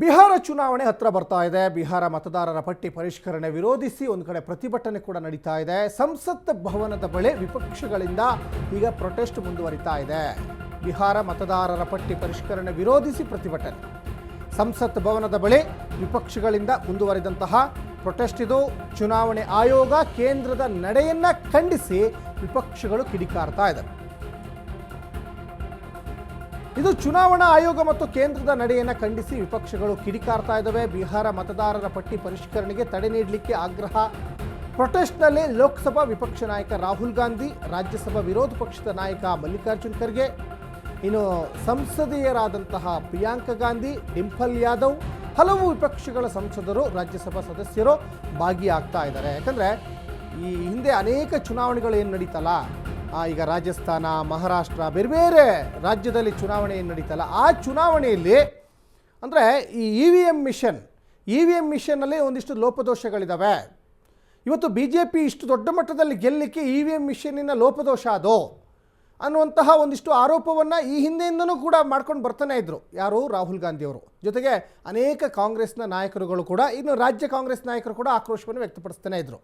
ಬಿಹಾರ ಚುನಾವಣೆ ಹತ್ರ ಬರ್ತಾ ಇದೆ. ಬಿಹಾರ ಮತದಾರರ ಪಟ್ಟಿ ಪರಿಷ್ಕರಣೆ ವಿರೋಧಿಸಿ ಒಂದು ಕಡೆ ಪ್ರತಿಭಟನೆ ಕೂಡ ನಡೀತಾ ಇದೆ. ಸಂಸತ್ ಭವನದ ಬಳಿ ವಿಪಕ್ಷಗಳಿಂದ ಈಗ ಪ್ರೊಟೆಸ್ಟ್ ಮುಂದುವರಿತಾ ಇದೆ. ಬಿಹಾರ ಮತದಾರರ ಪಟ್ಟಿ ಪರಿಷ್ಕರಣೆ ವಿರೋಧಿಸಿ ಪ್ರತಿಭಟನೆ. ಸಂಸತ್ ಭವನದ ಬಳಿ ವಿಪಕ್ಷಗಳಿಂದ ಮುಂದುವರಿದಂತಹ ಪ್ರೊಟೆಸ್ಟ್ ಇದು. ಚುನಾವಣೆ ಆಯೋಗ ಕೇಂದ್ರದ ನಡೆಯನ್ನ ಖಂಡಿಸಿ ವಿಪಕ್ಷಗಳು ಕಿಡಿಕಾರ್ತಾ ಇದ್ದಾರೆ. ಇದು ಚುನಾವಣಾ ಆಯೋಗ ಮತ್ತು ಕೇಂದ್ರದ ನಡೆಯನ್ನು ಖಂಡಿಸಿ ವಿಪಕ್ಷಗಳು ಕಿಡಿಕಾರ್ತಾ ಇದ್ದಾವೆ. ಬಿಹಾರ ಮತದಾರರ ಪಟ್ಟಿ ಪರಿಷ್ಕರಣೆಗೆ ತಡೆ ನೀಡಲಿಕ್ಕೆ ಆಗ್ರಹ. ಪ್ರೊಟೆಸ್ಟ್ನಲ್ಲಿ ಲೋಕಸಭಾ ವಿಪಕ್ಷ ನಾಯಕ ರಾಹುಲ್ ಗಾಂಧಿ, ರಾಜ್ಯಸಭಾ ವಿರೋಧ ಪಕ್ಷದ ನಾಯಕ ಮಲ್ಲಿಕಾರ್ಜುನ್ ಖರ್ಗೆ, ಇನ್ನು ಸಂಸದೀಯರಾದಂತಹ ಪ್ರಿಯಾಂಕಾ ಗಾಂಧಿ, ಡಿಂಪಲ್ ಯಾದವ್, ಹಲವು ವಿಪಕ್ಷಗಳ ಸಂಸದರು, ರಾಜ್ಯಸಭಾ ಸದಸ್ಯರು ಭಾಗಿಯಾಗ್ತಾ ಇದ್ದಾರೆ. ಯಾಕಂದರೆ ಈ ಹಿಂದೆ ಅನೇಕ ಚುನಾವಣೆಗಳು ಏನು ನಡೀತಲ್ಲ, ಈಗ ರಾಜಸ್ಥಾನ, ಮಹಾರಾಷ್ಟ್ರ, ಬೇರೆ ಬೇರೆ ರಾಜ್ಯದಲ್ಲಿ ಚುನಾವಣೆ ಏನು ನಡೀತಲ್ಲ, ಆ ಚುನಾವಣೆಯಲ್ಲಿ ಅಂದರೆ ಈ ಇ ವಿ ಎಮ್ ಮಿಷನ್ನಲ್ಲಿ ಒಂದಿಷ್ಟು ಲೋಪದೋಷಗಳಿದ್ದಾವೆ. ಇವತ್ತು BJP ಇಷ್ಟು ದೊಡ್ಡ ಮಟ್ಟದಲ್ಲಿ ಗೆಲ್ಲಲಿಕ್ಕೆ ಇ ವಿ ಎಮ್ ಮಿಷನ್ನಿನ ಲೋಪದೋಷ ಅದು ಅನ್ನುವಂತಹ ಒಂದಿಷ್ಟು ಆರೋಪವನ್ನು ಈ ಹಿಂದೆಯಿಂದನೂ ಕೂಡ ಮಾಡ್ಕೊಂಡು ಬರ್ತಾನೆ ಇದ್ದರು. ಯಾರು? ರಾಹುಲ್ ಗಾಂಧಿಯವರು. ಜೊತೆಗೆ ಅನೇಕ ಕಾಂಗ್ರೆಸ್ನ ನಾಯಕರುಗಳು ಕೂಡ, ಇನ್ನು ರಾಜ್ಯ ಕಾಂಗ್ರೆಸ್ ನಾಯಕರು ಕೂಡ ಆಕ್ರೋಶವನ್ನು ವ್ಯಕ್ತಪಡಿಸ್ತಾನೆ ಇದ್ದರು.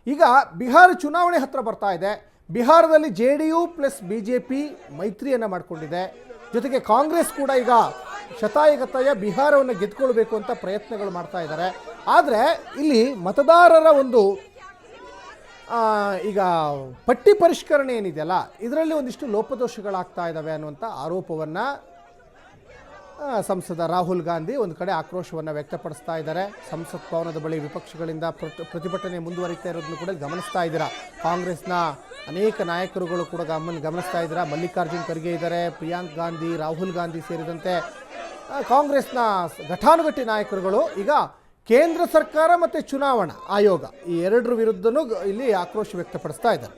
ಈಗ ಬಿಹಾರ ಚುನಾವಣೆ ಹತ್ರ ಬರ್ತಾ ಇದೆ. ಬಿಹಾರದಲ್ಲಿ JDU ಪ್ಲಸ್ BJP ಮೈತ್ರಿಯನ್ನು ಮಾಡಿಕೊಂಡಿದೆ. ಜೊತೆಗೆ ಕಾಂಗ್ರೆಸ್ ಕೂಡ ಈಗ ಶತಾಯಗತಾಯ ಬಿಹಾರವನ್ನು ಗೆದ್ದುಕೊಳ್ಬೇಕು ಅಂತ ಪ್ರಯತ್ನಗಳು ಮಾಡ್ತಾ ಇದ್ದಾರೆ. ಆದರೆ ಇಲ್ಲಿ ಮತದಾರರ ಒಂದು ಈಗ ಪಟ್ಟಿ ಪರಿಷ್ಕರಣೆ ಏನಿದೆಯಲ್ಲ, ಇದರಲ್ಲಿ ಒಂದಿಷ್ಟು ಲೋಪದೋಷಗಳಾಗ್ತಾ ಇದ್ದಾವೆ ಅನ್ನುವಂಥ ಆರೋಪವನ್ನು ಸಂಸದ ರಾಹುಲ್ ಗಾಂಧಿ ಒಂದು ಕಡೆ ಆಕ್ರೋಶವನ್ನು ವ್ಯಕ್ತಪಡಿಸ್ತಾ ಇದ್ದಾರೆ. ಸಂಸತ್ ಭವನದ ಬಳಿ ವಿಪಕ್ಷಗಳಿಂದ ಪ್ರತಿಭಟನೆ ಮುಂದುವರಿತಾ ಇರೋದನ್ನು ಕೂಡ ಗಮನಿಸ್ತಾ ಇದ್ದೀರಾ. ಕಾಂಗ್ರೆಸ್ನ ಅನೇಕ ನಾಯಕರುಗಳು ಕೂಡ ಗಮನಿಸ್ತಾ ಇದ್ದೀರಾ. ಮಲ್ಲಿಕಾರ್ಜುನ್ ಖರ್ಗೆ ಇದ್ದಾರೆ, ಪ್ರಿಯಾಂಕಾ ಗಾಂಧಿ, ರಾಹುಲ್ ಗಾಂಧಿ ಸೇರಿದಂತೆ ಕಾಂಗ್ರೆಸ್ನ ಘಟಾನುಘಟಿ ನಾಯಕರುಗಳು ಈಗ ಕೇಂದ್ರ ಸರ್ಕಾರ ಮತ್ತು ಚುನಾವಣಾ ಆಯೋಗ ಈ ಎರಡರ ವಿರುದ್ಧನೂ ಇಲ್ಲಿ ಆಕ್ರೋಶ ವ್ಯಕ್ತಪಡಿಸ್ತಾ ಇದ್ದಾರೆ.